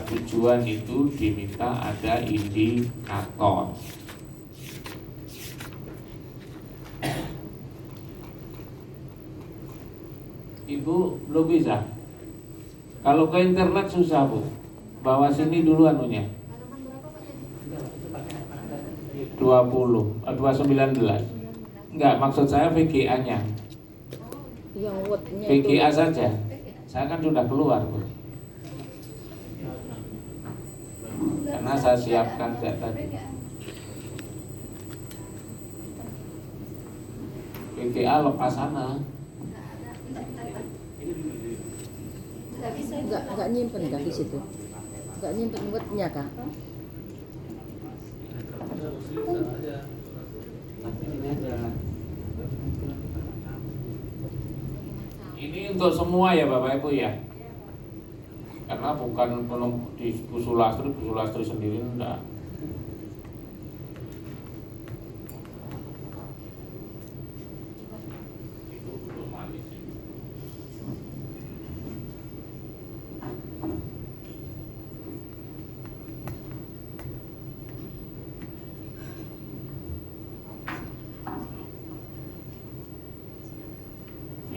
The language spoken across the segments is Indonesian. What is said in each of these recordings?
tujuan itu diminta ada indikator. Ibu belum bisa. Kalau ke internet susah Bu. Bawa sini dulu anunya. 219. Enggak, maksud saya VGA-nya. Yang wordnya VGA saja. Saya kan sudah keluar Bu. Karena saya siapkan tadi. VGA lepas sana. Enggak nyimpen kah di situ? Enggak nyimpen wordnya kah? Ini untuk semua ya Bapak Ibu ya. Karena bukan di Busulastri sendiri enggak.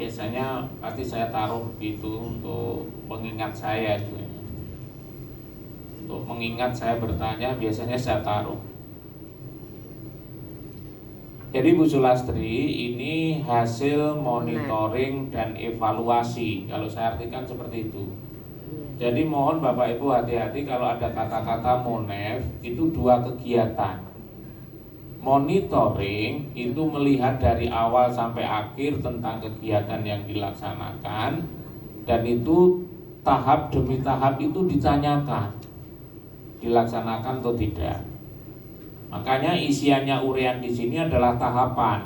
Biasanya pasti saya taruh gitu untuk mengingat saya gitu. Untuk mengingat saya bertanya biasanya saya taruh. Jadi Bu Sulastri ini hasil monitoring dan evaluasi. Kalau saya artikan seperti itu. Jadi mohon Bapak Ibu hati-hati kalau ada kata-kata monef itu dua kegiatan. Monitoring itu melihat dari awal sampai akhir tentang kegiatan yang dilaksanakan, dan itu tahap demi tahap itu ditanyakan dilaksanakan atau tidak. Makanya isiannya urean di sini adalah tahapan.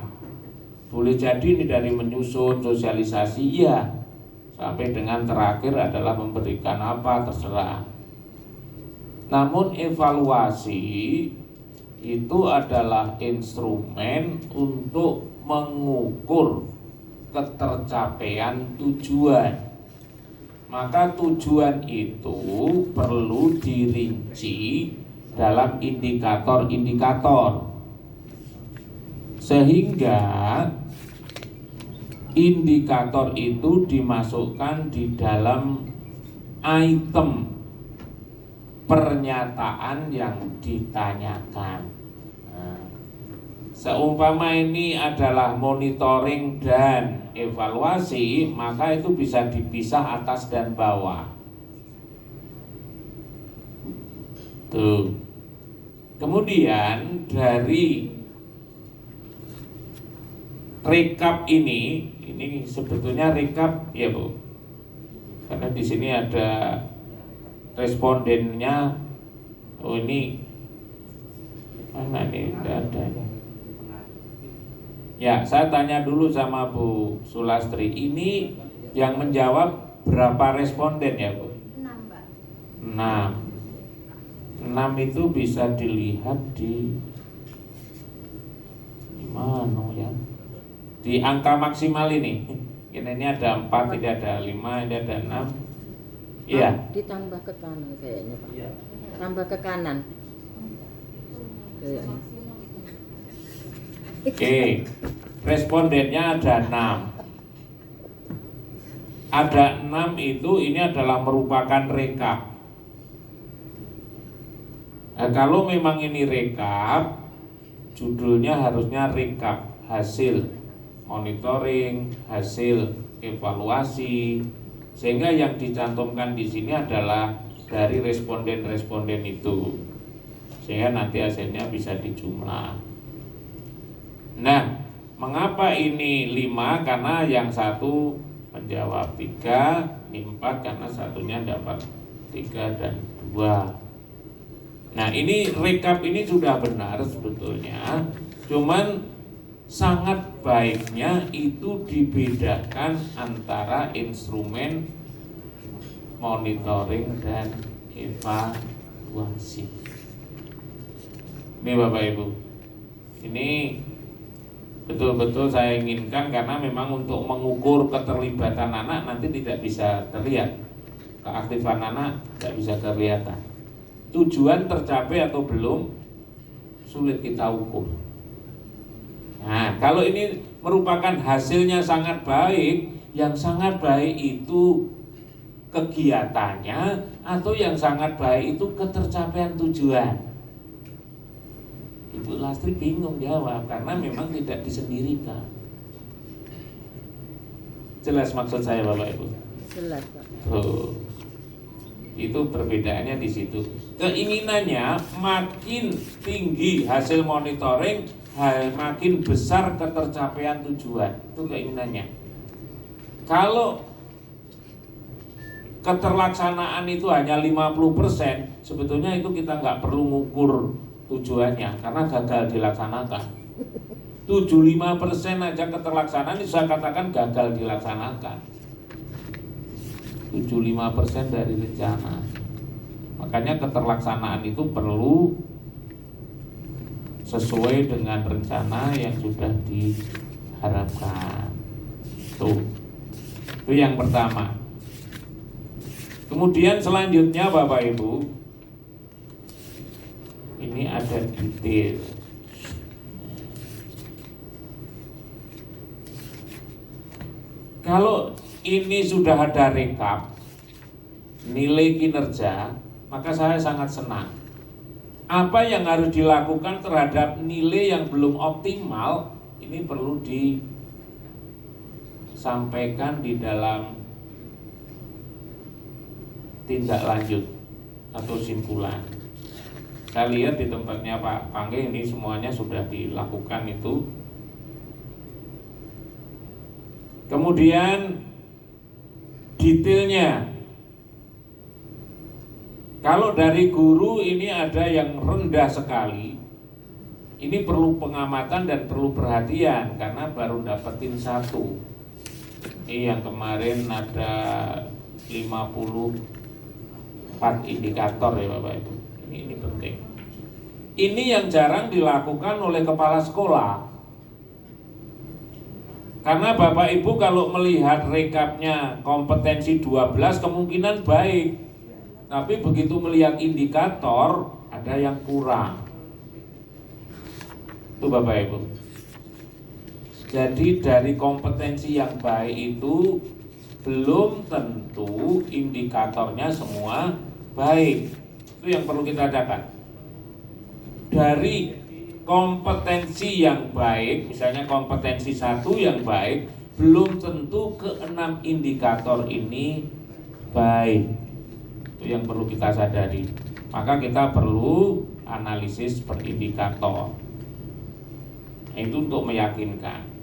Boleh jadi ini dari menyusun sosialisasi ya, sampai dengan terakhir adalah memberikan apa terserah. Namun evaluasi itu adalah instrumen untuk mengukur ketercapaian tujuan. Maka tujuan itu perlu dirinci dalam indikator-indikator, sehingga indikator itu dimasukkan di dalam item pernyataan yang ditanyakan. Seumpama ini adalah monitoring dan evaluasi, maka itu bisa dipisah atas dan bawah. Tuh. Kemudian dari rekap ini sebetulnya rekap ya Bu. Karena di sini ada respondennya. Oh ini mana nih? Tidak ada. Ya, saya tanya dulu sama Bu Sulastri. Ini yang menjawab berapa responden ya Bu? 6 Pak. 6 itu bisa dilihat di mana ya? Di angka maksimal ini. Ini ada 4, ini ada 5, ini ada 6. Iya. Ditambah ke kanan kayaknya Pak. Tambah ke kanan. Kayaknya. Oke, respondennya ada 6. Ada 6 itu ini adalah merupakan rekap. Nah, kalau memang ini rekap, judulnya harusnya rekap hasil monitoring, hasil evaluasi, sehingga yang dicantumkan di sini adalah dari responden-responden itu, sehingga nanti hasilnya bisa dijumlah. Nah, mengapa ini 5? Karena yang satu menjawab 3, ini 4 karena satunya dapat 3 dan 2. Nah, ini rekap ini sudah benar sebetulnya, cuman sangat baiknya itu dibedakan antara instrumen monitoring dan evaluasi. Ini Bapak Ibu, ini betul-betul saya inginkan, karena memang untuk mengukur keterlibatan anak nanti tidak bisa terlihat. keaktifan anak tidak bisa kelihatan. Tujuan tercapai atau belum sulit kita ukur. Nah, kalau ini merupakan hasilnya sangat baik, yang sangat baik itu kegiatannya atau yang sangat baik itu ketercapaian tujuan. Ibu Lastri bingung jawab karena memang tidak disendirikan. Jelas maksud saya Bapak Ibu? Jelas, Pak. Tuh. Itu perbedaannya di situ. Keinginannya makin tinggi hasil monitoring, makin besar ketercapaian tujuan. Itu keinginannya. Kalau keterlaksanaan itu hanya 50%, sebetulnya itu kita nggak perlu ngukur tujuannya karena gagal dilaksanakan. 75% aja keterlaksanaan itu saya katakan gagal dilaksanakan. 75% dari rencana. Makanya keterlaksanaan itu perlu sesuai dengan rencana yang sudah diharapkan. Itu yang pertama. Kemudian selanjutnya Bapak Ibu, ini ada detail. Kalau ini sudah ada rekap nilai kinerja, maka saya sangat senang. Apa yang harus dilakukan terhadap nilai yang belum optimal, ini perlu disampaikan di dalam tindak lanjut atau simpulan. Saya lihat di tempatnya Pak Pangge ini semuanya sudah dilakukan itu. Kemudian detailnya, kalau dari guru ini ada yang rendah sekali, ini perlu pengamatan dan perlu perhatian karena baru dapetin satu. Ini yang kemarin ada 54 indikator ya Bapak Ibu. Ini penting. Ini yang jarang dilakukan oleh kepala sekolah. Karena Bapak Ibu kalau melihat rekapnya kompetensi 12 kemungkinan baik. Tapi begitu melihat indikator ada yang kurang. Itu Bapak Ibu. Jadi dari kompetensi yang baik itu belum tentu indikatornya semua baik. Itu yang perlu kita catat. Dari kompetensi yang baik, misalnya kompetensi 1 yang baik, belum tentu ke-6 indikator ini baik. Itu yang perlu kita sadari. Maka kita perlu analisis per indikator. Itu untuk meyakinkan.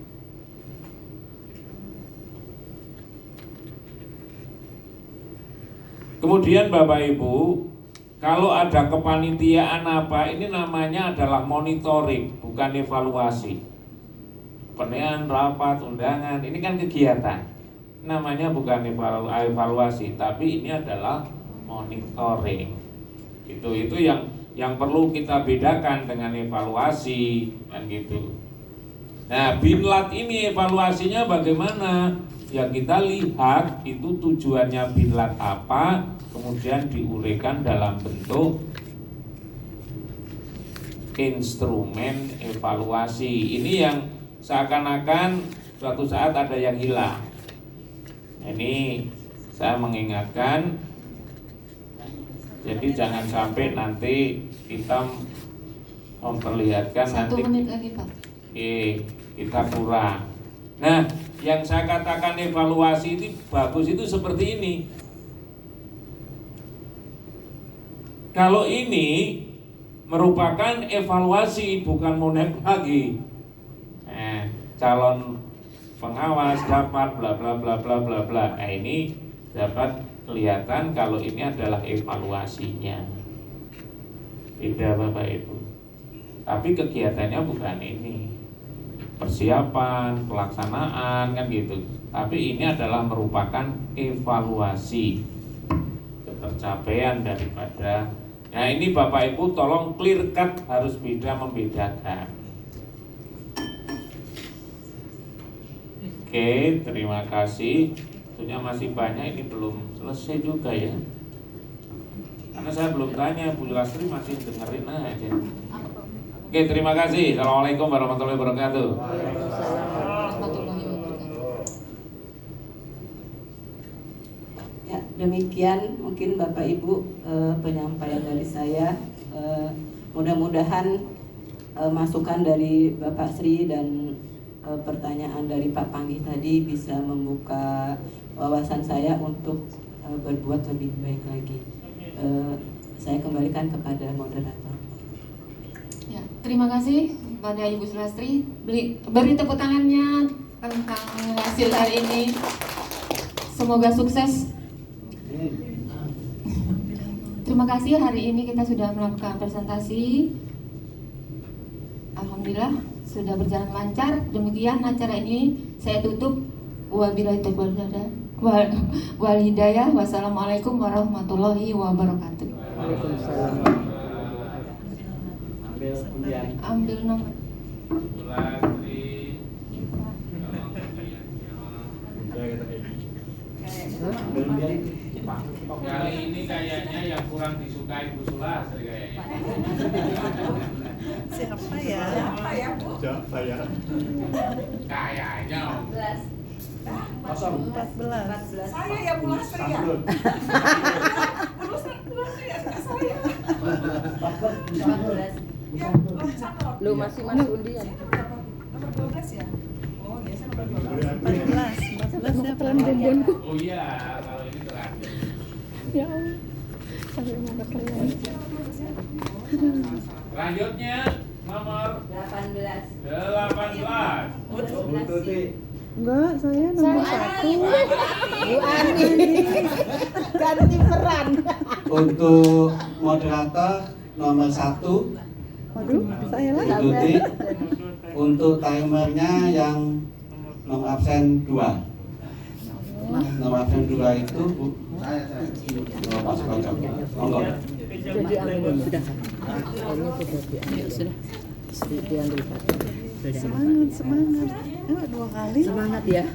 Kemudian Bapak Ibu, kalau ada kepanitiaan apa, ini namanya adalah monitoring, bukan evaluasi. Penilaian, rapat, undangan, ini kan kegiatan. Namanya bukan evaluasi, tapi ini adalah monitoring. Itu yang perlu kita bedakan dengan evaluasi kan gitu. Nah, Binlat ini evaluasinya bagaimana? Ya kita lihat itu tujuannya Binlat apa, kemudian diuraikan dalam bentuk instrumen evaluasi. Ini yang seakan-akan suatu saat ada yang hilang. Ini saya mengingatkan, jadi jangan sampai nanti kita memperlihatkan 1 menit lagi Pak. Kita kurang. Nah, yang saya katakan evaluasi itu bagus itu seperti ini. Kalau ini merupakan evaluasi, bukan monet lagi. Calon pengawas dapat bla bla bla bla bla bla. Nah, ini dapat kelihatan kalau ini adalah evaluasinya. Beda Bapak Ibu. Tapi kegiatannya bukan ini. Persiapan, pelaksanaan kan gitu. Tapi ini adalah merupakan evaluasi ketercapaian daripada. Nah, ini Bapak Ibu tolong clear cut, harus membedakan. Oke, terima kasih. waktunya masih banyak, ini belum selesai juga ya. Karena saya belum tanya, Bu Sulastri masih dengerin aja. Oke, terima kasih. Assalamualaikum warahmatullahi wabarakatuh. Warahmatullahi wabarakatuh. Ya, demikian mungkin Bapak Ibu penyampaian dari saya. Mudah-mudahan masukan dari Bapak Sri dan pertanyaan dari Pak Panggi tadi bisa membuka wawasan saya untuk berbuat lebih baik lagi. Saya kembalikan kepada moderator. Ya, terima kasih pada Ibu Sulastri. Beri tepuk tangannya tentang hasil hari ini. Semoga sukses. Terima kasih, hari ini kita sudah melakukan presentasi. Alhamdulillah sudah berjalan lancar. Demikian acara ini saya tutup. Wabillahi taufiq wal hidayah. Wassalamualaikum warahmatullahi wabarakatuh. Waalaikumsalam. Ambil nomor. Sulastri. Kali ini kayaknya yang kurang disukai Bu Sulastri kayaknya. Siapa ya? Siapa ya? Kayaknya. 14. Saya ya Bu Sulastri ya. Bu Sulastri ya saya. Ya, Lu masih masuk undian. nomor 12 ya. Oh, iya saya nomor 12. 14 siapa? Oh iya, kalau ini terakhir. Ya Allah. Sampai mau ketemu. Selanjutnya nomor 18. 18. Enggak, saya nomor 1. Bu Ani. Ganti peran. Untuk moderator nomor 1 Waduh, saya lah. Bu Tuti. Untuk timernya yang nomor absen 2. Nomor absen 2 itu Bu. Oh, Mas Kocok. Monggo. Jadi ambil sudah. Kayaknya sudah diambil. Sudah. Diambil satu. Semangat. Ayo 2 kali. Semangat ya.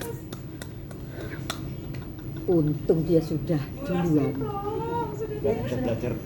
Untung dia sudah duluan. Belajar.